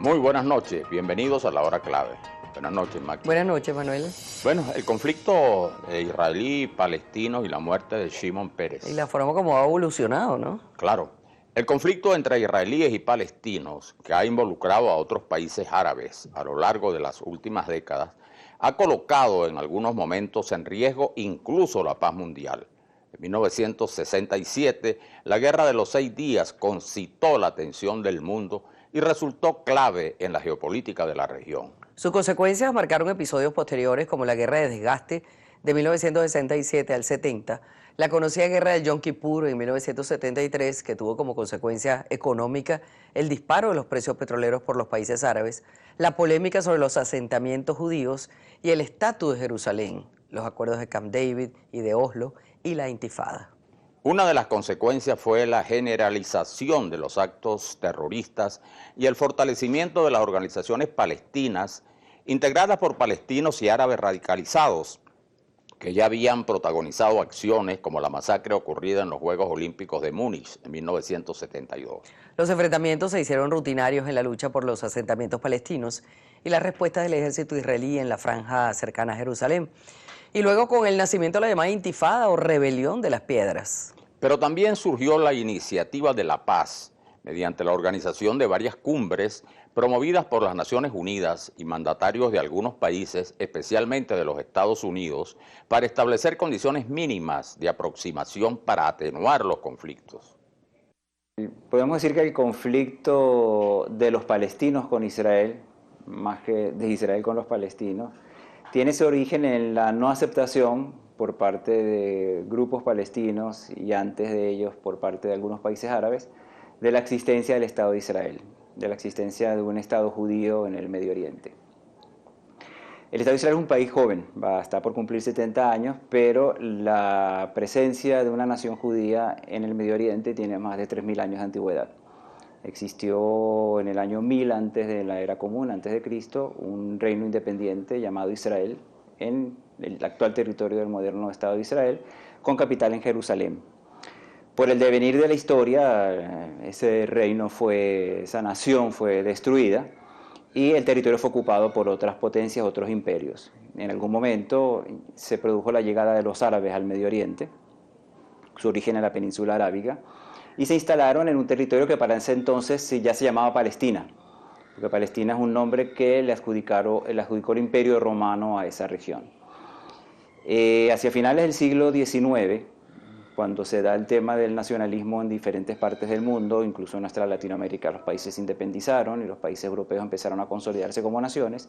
Muy buenas noches, bienvenidos a la hora clave. Buenas noches, Maki. Buenas noches, Manuel. Bueno, el conflicto israelí-palestino y la muerte de Shimon Peres. Y la forma como ha evolucionado, ¿no? Claro, el conflicto entre israelíes y palestinos, que ha involucrado a otros países árabes a lo largo de las últimas décadas, ha colocado en algunos momentos en riesgo incluso la paz mundial. En 1967, la Guerra de los 6 días concitó la atención del mundo y resultó clave en la geopolítica de la región. Sus consecuencias marcaron episodios posteriores como la Guerra de Desgaste de 1967 al 70, la conocida Guerra del Yom Kippur en 1973, que tuvo como consecuencia económica el disparo de los precios petroleros por los países árabes, la polémica sobre los asentamientos judíos y el estatus de Jerusalén, los acuerdos de Camp David y de Oslo y la Intifada. Una de las consecuencias fue la generalización de los actos terroristas y el fortalecimiento de las organizaciones palestinas integradas por palestinos y árabes radicalizados que ya habían protagonizado acciones como la masacre ocurrida en los Juegos Olímpicos de Múnich en 1972. Los enfrentamientos se hicieron rutinarios en la lucha por los asentamientos palestinos y la respuesta del ejército israelí en la franja cercana a Jerusalén. Y luego con el nacimiento de la llamada Intifada o Rebelión de las Piedras. Pero también surgió la iniciativa de la paz, mediante la organización de varias cumbres promovidas por las Naciones Unidas y mandatarios de algunos países, especialmente de los Estados Unidos, para establecer condiciones mínimas de aproximación para atenuar los conflictos. Podemos decir que el conflicto de los palestinos con Israel, más que de Israel con los palestinos, tiene su origen en la no aceptación por parte de grupos palestinos y antes de ellos por parte de algunos países árabes de la existencia del Estado de Israel, de la existencia de un Estado judío en el Medio Oriente. El Estado de Israel es un país joven, está por cumplir 70 años, pero la presencia de una nación judía en el Medio Oriente tiene más de 3.000 años de antigüedad. Existió en el año 1000 antes de la era común, antes de Cristo, un reino independiente llamado Israel en el actual territorio del moderno Estado de Israel, con capital en Jerusalén. Por el devenir de la historia, ese reino esa nación fue destruida y el territorio fue ocupado por otras potencias, otros imperios. En algún momento se produjo la llegada de los árabes al Medio Oriente, su origen en la península arábiga, y se instalaron en un territorio que para ese entonces ya se llamaba Palestina, porque Palestina es un nombre que le adjudicó el Imperio Romano a esa región. Hacia finales del siglo XIX, cuando se da el tema del nacionalismo en diferentes partes del mundo, incluso en nuestra Latinoamérica, los países se independizaron y los países europeos empezaron a consolidarse como naciones,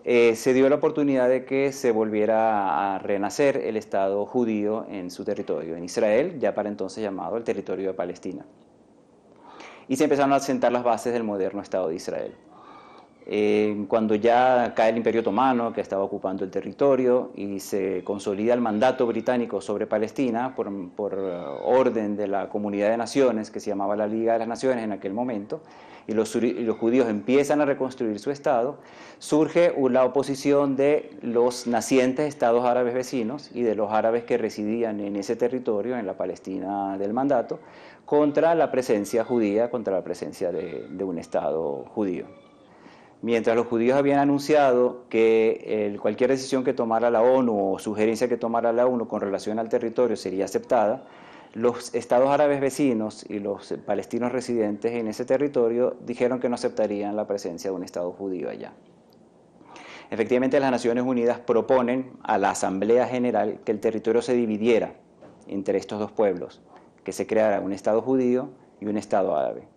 se dio la oportunidad de que se volviera a renacer el Estado judío en su territorio, en Israel, ya para entonces llamado el territorio de Palestina. Y se empezaron a sentar las bases del moderno Estado de Israel. Cuando ya cae el Imperio Otomano, que estaba ocupando el territorio, y se consolida el mandato británico sobre Palestina por orden de la Comunidad de Naciones, que se llamaba la Liga de las Naciones en aquel momento, y los judíos empiezan a reconstruir su Estado, surge la oposición de los nacientes estados árabes vecinos y de los árabes que residían en ese territorio, en la Palestina del mandato, contra la presencia judía, contra la presencia de un Estado judío. Mientras los judíos habían anunciado que cualquier decisión que tomara la ONU o sugerencia que tomara la ONU con relación al territorio sería aceptada, los estados árabes vecinos y los palestinos residentes en ese territorio dijeron que no aceptarían la presencia de un Estado judío allá. Efectivamente, las Naciones Unidas proponen a la Asamblea General que el territorio se dividiera entre estos dos pueblos, que se creara un Estado judío y un Estado árabe.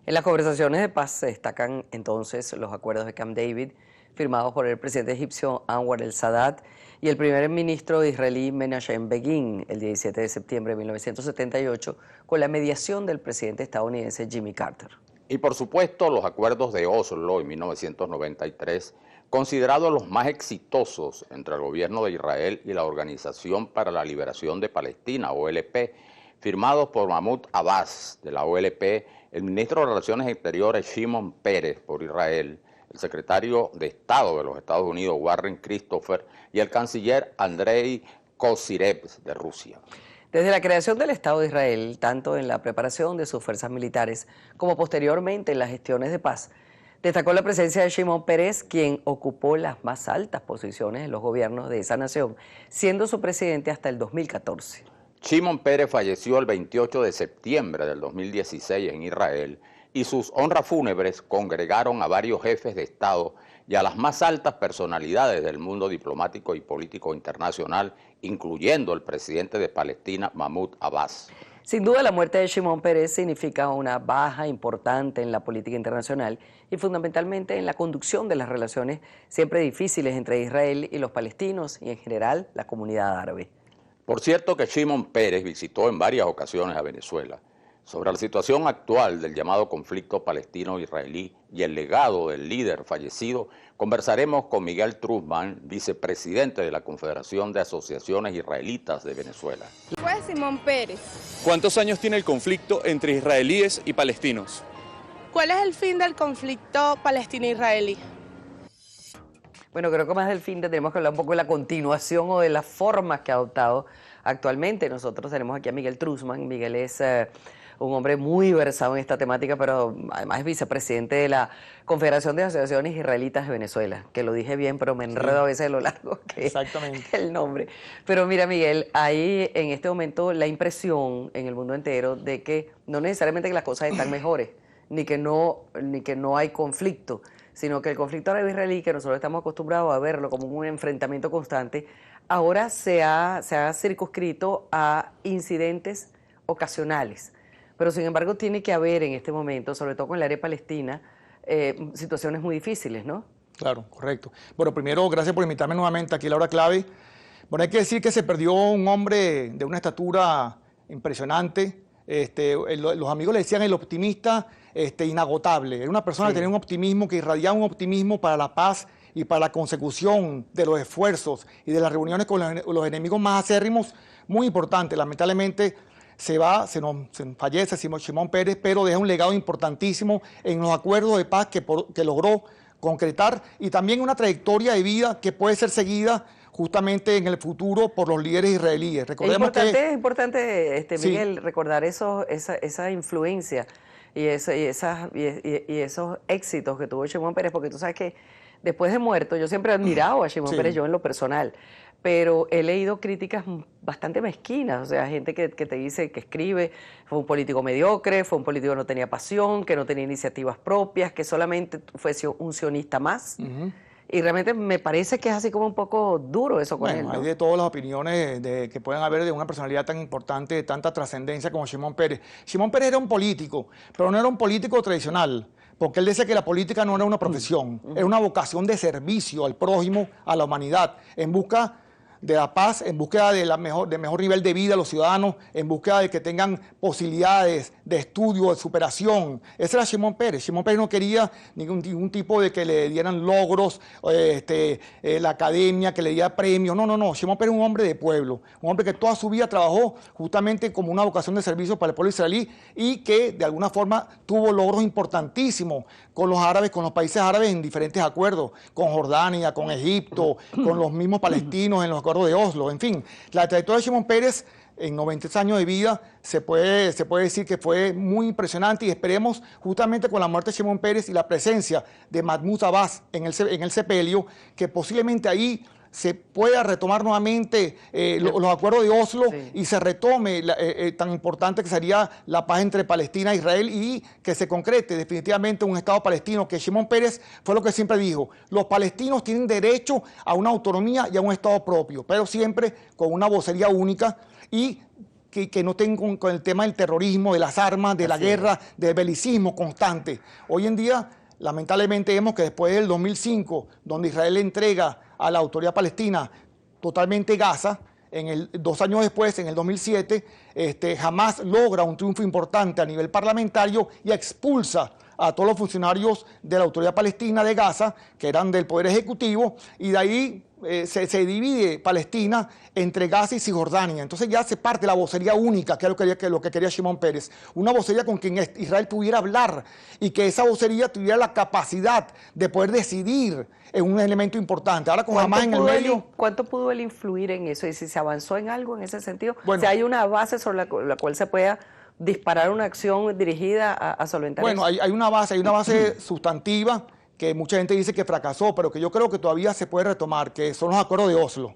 En las conversaciones de paz se destacan entonces los acuerdos de Camp David, firmados por el presidente egipcio Anwar el-Sadat y el primer ministro israelí Menachem Begin el 17 de septiembre de 1978, con la mediación del presidente estadounidense Jimmy Carter. Y por supuesto los acuerdos de Oslo en 1993, considerados los más exitosos entre el gobierno de Israel y la Organización para la Liberación de Palestina, OLP, firmados por Mahmoud Abbas de la OLP, el ministro de Relaciones Exteriores Shimon Peres por Israel, el secretario de Estado de los Estados Unidos Warren Christopher y el canciller Andrei Kozyrev de Rusia. Desde la creación del Estado de Israel, tanto en la preparación de sus fuerzas militares como posteriormente en las gestiones de paz, destacó la presencia de Shimon Peres, quien ocupó las más altas posiciones en los gobiernos de esa nación, siendo su presidente hasta el 2014. Shimon Peres falleció el 28 de septiembre del 2016 en Israel y sus honras fúnebres congregaron a varios jefes de Estado y a las más altas personalidades del mundo diplomático y político internacional, incluyendo el presidente de Palestina, Mahmoud Abbas. Sin duda, la muerte de Shimon Peres significa una baja importante en la política internacional y fundamentalmente en la conducción de las relaciones siempre difíciles entre Israel y los palestinos y en general la comunidad árabe. Por cierto que Shimon Peres visitó en varias ocasiones a Venezuela. Sobre la situación actual del llamado conflicto palestino-israelí y el legado del líder fallecido, conversaremos con Miguel Truzman, vicepresidente de la Confederación de Asociaciones Israelitas de Venezuela. Fue Shimon Peres. ¿Cuántos años tiene el conflicto entre israelíes y palestinos? ¿Cuál es el fin del conflicto palestino-israelí? Bueno, creo que más del fin tenemos que hablar un poco de la continuación o de las formas que ha adoptado actualmente. Nosotros tenemos aquí a Miguel Truzman. Miguel es un hombre muy versado en esta temática, pero además es vicepresidente de la Confederación de Asociaciones Israelitas de Venezuela, que lo dije bien, pero me enredo a veces de lo largo que es el nombre. Pero mira, Miguel, hay en este momento la impresión en el mundo entero de que no necesariamente que las cosas están mejores, ni que no hay conflicto, sino que el conflicto árabe-israelí, que nosotros estamos acostumbrados a verlo como un enfrentamiento constante, ahora se ha circunscrito a incidentes ocasionales. Pero sin embargo tiene que haber en este momento, sobre todo con el área palestina, situaciones muy difíciles, ¿no? Claro, correcto. Bueno, primero, gracias por invitarme nuevamente aquí a la hora clave. Bueno, hay que decir que se perdió un hombre de una estatura impresionante. Los amigos le decían el optimista inagotable. Era una persona que tenía un optimismo, que irradiaba un optimismo para la paz y para la consecución de los esfuerzos y de las reuniones con los enemigos más acérrimos, muy importante. Lamentablemente se fallece Shimon Peres, pero deja un legado importantísimo en los acuerdos de paz que logró concretar y también una trayectoria de vida que puede ser seguida justamente en el futuro por los líderes israelíes. Recordemos es importante, Miguel, recordar esa influencia y esos éxitos que tuvo Shimon Peres, porque tú sabes que después de muerto, yo siempre he admirado a Shimon Peres, yo en lo personal, pero he leído críticas bastante mezquinas, o sea, gente que te dice, que escribe, fue un político mediocre, fue un político que no tenía pasión, que no tenía iniciativas propias, que solamente fue un sionista más. Y realmente me parece que es así como un poco duro eso con él, ¿no? Hay de todas las opiniones que pueden haber de una personalidad tan importante, de tanta trascendencia como Shimon Peres. Shimon Peres era un político, pero no era un político tradicional, porque él decía que la política no era una profesión, era una vocación de servicio al prójimo, a la humanidad, en busca de la paz, en búsqueda de mejor nivel de vida a los ciudadanos, en búsqueda de que tengan posibilidades de estudio, de superación. Ese era Shimon Peres. Shimon Peres no quería ningún tipo de que le dieran logros, la academia, que le diera premios. No. Shimon Peres es un hombre de pueblo, un hombre que toda su vida trabajó justamente como una vocación de servicio para el pueblo israelí y que de alguna forma tuvo logros importantísimos con los árabes, con los países árabes en diferentes acuerdos, con Jordania, con Egipto, con los mismos palestinos en los acuerdos de Oslo. En fin, la trayectoria de Shimon Peres en 93 años de vida se puede decir que fue muy impresionante y esperemos justamente con la muerte de Shimon Peres y la presencia de Mahmoud Abbas en el sepelio, que posiblemente ahí se pueda retomar nuevamente los acuerdos de Oslo y se retome tan importante que sería la paz entre Palestina e Israel y que se concrete definitivamente un Estado palestino, que Shimon Peres fue lo que siempre dijo: los palestinos tienen derecho a una autonomía y a un Estado propio, pero siempre con una vocería única y que no tengan con el tema del terrorismo, de las armas, de la guerra, del belicismo constante. Hoy en día, lamentablemente, vemos que después del 2005, donde Israel le entrega a la autoridad palestina totalmente Gaza, 2 años después, en el 2007, Hamás logra un triunfo importante a nivel parlamentario y expulsa a todos los funcionarios de la Autoridad Palestina de Gaza, que eran del Poder Ejecutivo, y de ahí se divide Palestina entre Gaza y Cisjordania. Entonces ya se parte la vocería única, que es lo que quería Shimon Peres. Una vocería con quien Israel pudiera hablar y que esa vocería tuviera la capacidad de poder decidir en un elemento importante. Ahora con Hamás en el medio... ¿Cuánto pudo él influir en eso? ¿Y si se avanzó en algo en ese sentido? Bueno, si hay una base sobre la cual se pueda disparar una acción dirigida a solventar eso. Bueno, hay una base sustantiva que mucha gente dice que fracasó, pero que yo creo que todavía se puede retomar, que son los acuerdos de Oslo.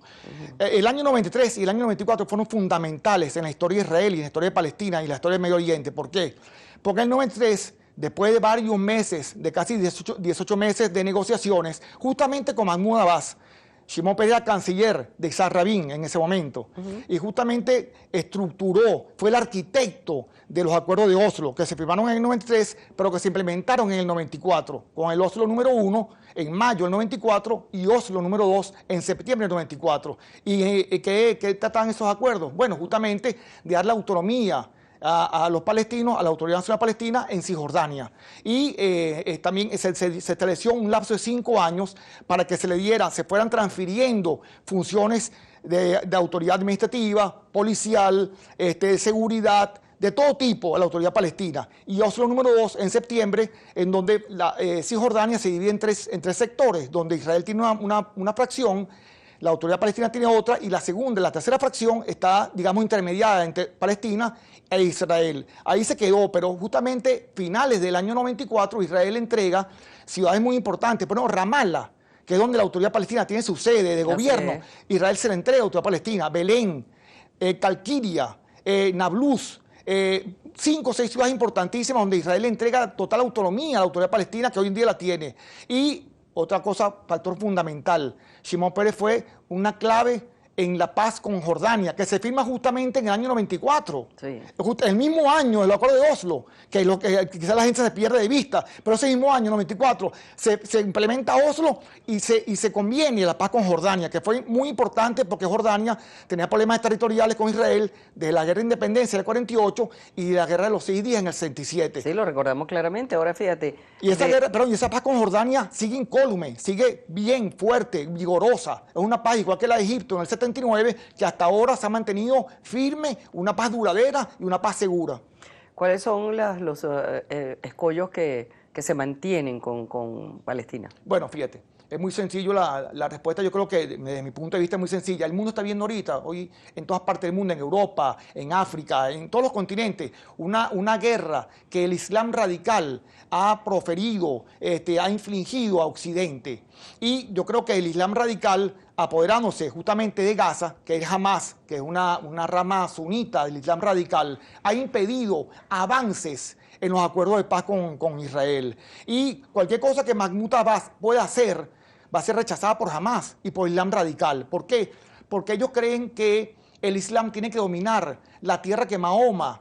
El año 93 y el año 94 fueron fundamentales en la historia de Israel y en la historia de Palestina y en la historia del Medio Oriente. ¿Por qué? Porque en el 93, después de varios meses, de casi 18 meses de negociaciones, justamente con Mahmoud Abbas, Shimon Peres era canciller de Isaac Rabin en ese momento, y justamente estructuró, fue el arquitecto de los acuerdos de Oslo, que se firmaron en el 93, pero que se implementaron en el 94, con el Oslo número 1 en mayo del 94 y Oslo número 2 en septiembre del 94. ¿Y qué trataban esos acuerdos? Bueno, justamente de dar la autonomía a los palestinos, a la Autoridad Nacional Palestina en Cisjordania. Y también se estableció un lapso de 5 años para que se fueran transfiriendo funciones de autoridad administrativa, policial, de seguridad, de todo tipo a la Autoridad Palestina. Y Oslo número 2 en septiembre, en donde Cisjordania se divide en tres sectores, donde Israel tiene una fracción, la Autoridad Palestina tiene otra, y la tercera fracción está, digamos, intermediada entre Palestina e Israel. Ahí se quedó, pero justamente finales del año 94 Israel entrega ciudades muy importantes, pero Ramallah, que es donde la Autoridad Palestina tiene su sede de gobierno, Israel se la entrega a la Autoridad Palestina, Belén, Calquiria, Nablus, 5 o 6 ciudades importantísimas donde Israel le entrega total autonomía a la Autoridad Palestina, que hoy en día la tiene. Y otra cosa, factor fundamental, Shimon Peres fue una clave en la paz con Jordania, que se firma justamente en el año 94, el mismo año del acuerdo de Oslo, que quizás la gente se pierde de vista, pero ese mismo año, 94, se implementa Oslo y se conviene la paz con Jordania, que fue muy importante porque Jordania tenía problemas territoriales con Israel desde la guerra de independencia del 48 y de la guerra de los 6 días en el 67. Sí, lo recordamos claramente. Ahora fíjate. Y esa paz con Jordania sigue incólume, sigue bien fuerte, vigorosa. Es una paz igual que la de Egipto en el 79, que hasta ahora se ha mantenido firme, una paz duradera y una paz segura. ¿Cuáles son los escollos que se mantienen con Palestina? Bueno, fíjate, es muy sencillo la respuesta. Yo creo que desde mi punto de vista es muy sencilla. El mundo está viendo ahorita, hoy en todas partes del mundo, en Europa, en África, en todos los continentes, una guerra que el Islam radical ha proferido, ha infligido a Occidente. Y yo creo que el Islam radical, apoderándose justamente de Gaza, que es Hamás, que es una rama sunita del Islam radical, ha impedido avances en los acuerdos de paz con Israel. Y cualquier cosa que Mahmoud Abbas pueda hacer va a ser rechazada por Hamás y por el Islam radical. ¿Por qué? Porque ellos creen que el Islam tiene que dominar la tierra que Mahoma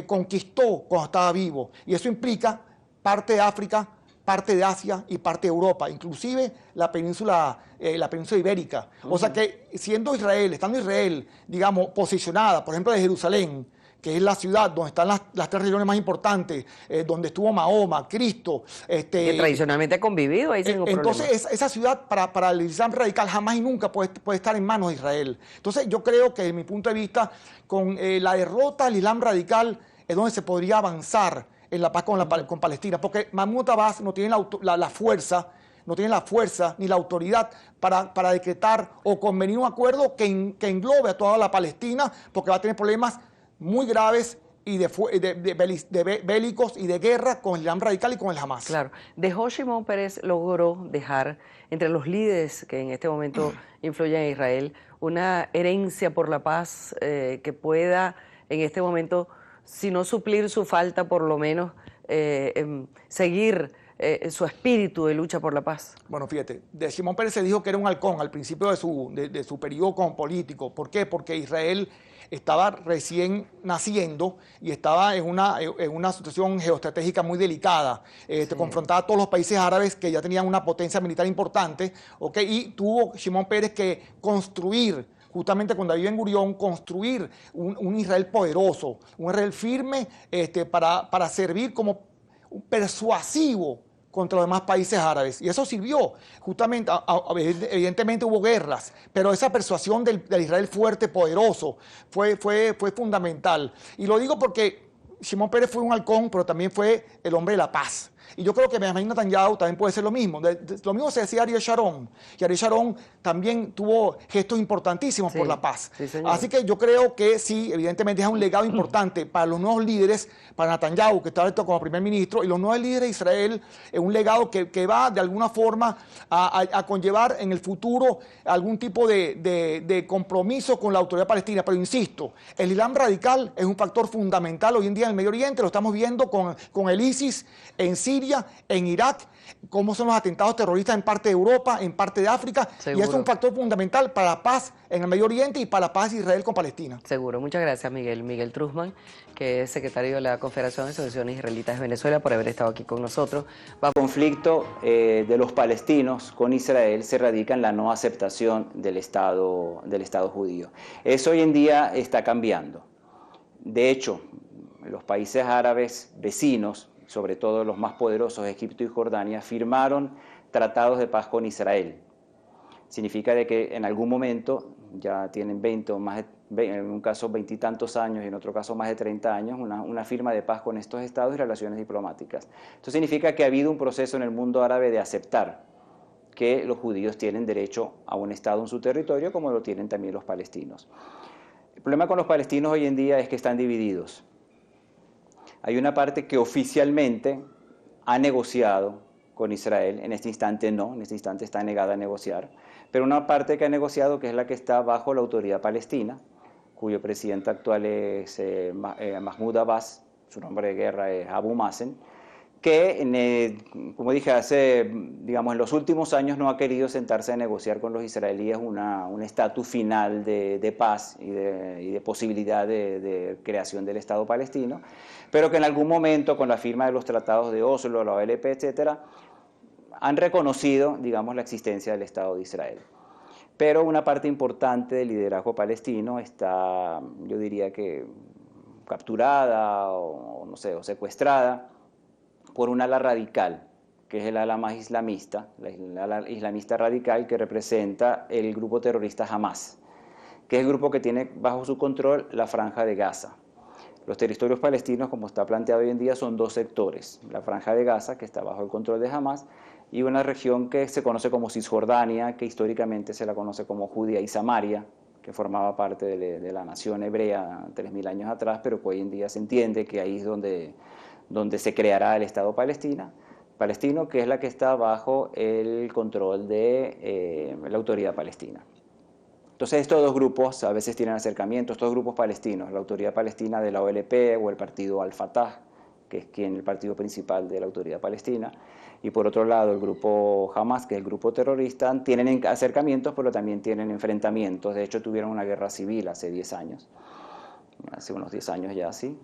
conquistó cuando estaba vivo. Y eso implica parte de África, parte de Asia y parte de Europa, inclusive la península ibérica. O sea que estando Israel, digamos, posicionada, por ejemplo, de Jerusalén, que es la ciudad donde están las 3 religiones más importantes, donde estuvo Mahoma, Cristo. Que tradicionalmente ha convivido ahí sin ningún problema. Entonces, esa ciudad para el Islam radical jamás y nunca puede estar en manos de Israel. Entonces, yo creo que, desde mi punto de vista, con la derrota del Islam radical es donde se podría avanzar en la paz con Palestina, porque Mahmoud Abbas no tiene la fuerza, ni la autoridad para decretar o convenir un acuerdo que englobe a toda la Palestina, porque va a tener problemas muy graves y bélicos y de guerra con el Islam radical y con el Hamás. Claro. Shimon Peres logró dejar entre los líderes que en este momento influyen en Israel una herencia por la paz que pueda en este momento, si no suplir su falta, por lo menos seguir su espíritu de lucha por la paz. Bueno, fíjate, de Shimon Peres se dijo que era un halcón al principio de su periodo como político. ¿Por qué? Porque Israel estaba recién naciendo y estaba en una situación geoestratégica muy delicada. Confrontaba a todos los países árabes que ya tenían una potencia militar importante, y tuvo Shimon Peres que construir, justamente con David Ben-Gurión, construir un Israel poderoso, un Israel firme para servir como persuasivo contra los demás países árabes. Y eso sirvió. Justamente, evidentemente hubo guerras, pero esa persuasión del Israel fuerte, poderoso, fue fundamental. Y lo digo porque Shimon Peres fue un halcón, pero también fue el hombre de la paz. Y yo creo que Benjamin Netanyahu también puede ser lo mismo. Lo mismo se decía Ariel Sharon. Y Ariel Sharon también tuvo gestos importantísimos por la paz. Sí, señor. Así que yo creo que sí, evidentemente es un legado importante para los nuevos líderes, para Netanyahu, que está electo como primer ministro, y los nuevos líderes de Israel, es un legado que va de alguna forma a conllevar en el futuro algún tipo de compromiso con la autoridad palestina. Pero insisto, el Islam radical es un factor fundamental hoy en día en el Medio Oriente. Lo estamos viendo con el ISIS en Siria, en Irak, cómo son los atentados terroristas en parte de Europa, en parte de África. Seguro. Y eso es un factor fundamental para la paz en el Medio Oriente y para la paz de Israel con Palestina. Seguro. Muchas gracias, Miguel. Miguel Truzman, que es secretario de la Confederación de Asociaciones Israelitas de Venezuela, por haber estado aquí con nosotros. El conflicto de los palestinos con Israel se radica en la no aceptación del Estado judío. Eso hoy en día está cambiando. De hecho, los países árabes vecinos, sobre todo los más poderosos, Egipto y Jordania, firmaron tratados de paz con Israel. Significa de que en algún momento, ya tienen 20 o más, en un caso 20 y tantos años y en otro caso más de 30 años, una firma de paz con estos estados y relaciones diplomáticas. Esto significa que ha habido un proceso en el mundo árabe de aceptar que los judíos tienen derecho a un estado en su territorio, como lo tienen también los palestinos. El problema con los palestinos hoy en día es que están divididos. Hay una parte que oficialmente ha negociado con Israel, en este instante no, en este instante está negada a negociar, pero una parte que ha negociado, que es la que está bajo la autoridad palestina, cuyo presidente actual es Mahmoud Abbas, su nombre de guerra es Abu Mazen, que, como dije, en los últimos años no ha querido sentarse a negociar con los israelíes un estatus final de paz y de posibilidad de creación del Estado palestino, pero que en algún momento, con la firma de los tratados de Oslo, la OLP, etcétera, han reconocido, digamos, la existencia del Estado de Israel. Pero una parte importante del liderazgo palestino está, yo diría que, capturada o secuestrada por un ala radical, que es el ala más islamista, el ala islamista radical que representa el grupo terrorista Hamas, que es el grupo que tiene bajo su control la Franja de Gaza. Los territorios palestinos, como está planteado hoy en día, son dos sectores: la Franja de Gaza, que está bajo el control de Hamas, y una región que se conoce como Cisjordania, que históricamente se la conoce como Judea y Samaria, que formaba parte de la nación hebrea 3.000 años atrás, pero que hoy en día se entiende que ahí es donde se creará el Estado palestino, que es la que está bajo el control de la autoridad palestina. Entonces estos dos grupos a veces tienen acercamientos, estos grupos palestinos, la autoridad palestina de la OLP o el partido Al-Fatah, que es el partido principal de la autoridad palestina, y por otro lado el grupo Hamas, que es el grupo terrorista, tienen acercamientos pero también tienen enfrentamientos. De hecho tuvieron una guerra civil hace 10 años, hace unos 10 años ya, sí,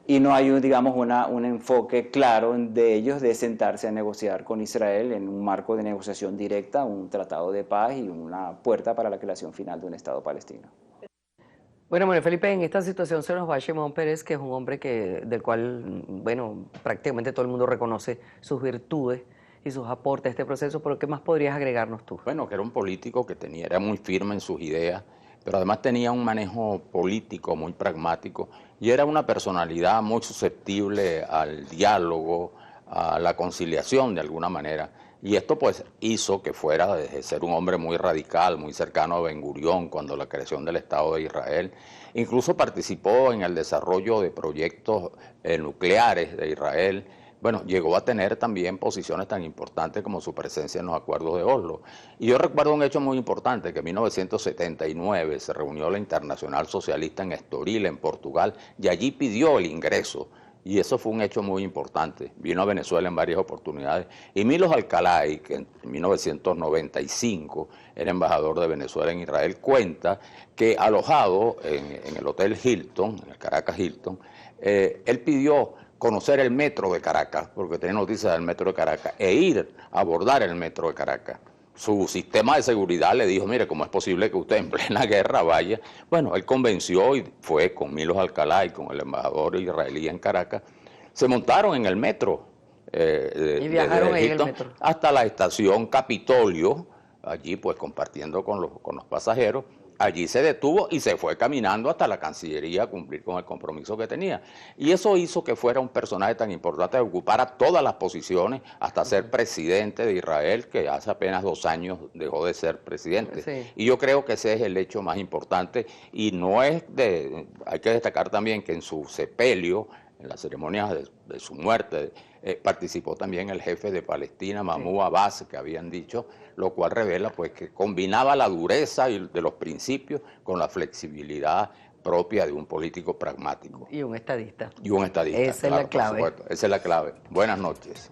y no hay, digamos, un enfoque claro de ellos de sentarse a negociar con Israel en un marco de negociación directa, un tratado de paz y una puerta para la creación final de un Estado palestino. Bueno, Manuel Felipe, en esta situación se nos va Shimon Peres, que es un hombre del cual, bueno, prácticamente todo el mundo reconoce sus virtudes y sus aportes a este proceso, pero ¿qué más podrías agregarnos tú? Bueno, que era un político que era muy firme en sus ideas, pero además tenía un manejo político muy pragmático y era una personalidad muy susceptible al diálogo, a la conciliación de alguna manera. Y esto pues hizo que fuera, de ser un hombre muy radical, muy cercano a Ben Gurión cuando la creación del Estado de Israel, incluso participó en el desarrollo de proyectos nucleares de Israel. Bueno, llegó a tener también posiciones tan importantes como su presencia en los acuerdos de Oslo. Y yo recuerdo un hecho muy importante, que en 1979 se reunió la Internacional Socialista en Estoril, en Portugal, y allí pidió el ingreso. Y eso fue un hecho muy importante. Vino a Venezuela en varias oportunidades. Y Milos Alcalay, que en 1995 era embajador de Venezuela en Israel, cuenta que alojado en el Hotel Hilton, en el Caracas Hilton, él pidió conocer el metro de Caracas, porque tenía noticias del metro de Caracas, e ir a abordar el metro de Caracas. Su sistema de seguridad le dijo, mire, ¿cómo es posible que usted en plena guerra vaya? Bueno, él convenció y fue con Milos Alcalá y con el embajador israelí en Caracas, se montaron en el metro Y viajaron ahí en el Egipto metro. hasta la estación Capitolio, allí pues compartiendo con los pasajeros. Allí se detuvo y se fue caminando hasta la Cancillería a cumplir con el compromiso que tenía. Y eso hizo que fuera un personaje tan importante que ocupara todas las posiciones hasta ser presidente de Israel, que hace apenas 2 años dejó de ser presidente. Sí. Y yo creo que ese es el hecho más importante. Y no es hay que destacar también que en su sepelio, en las ceremonias de su muerte, participó también el jefe de Palestina, Mahmoud Abbas, que habían dicho, lo cual revela pues que combinaba la dureza de los principios con la flexibilidad propia de un político pragmático. Y un estadista. Y un estadista. Esa es la por clave. supuesto. Esa es la clave. Buenas noches.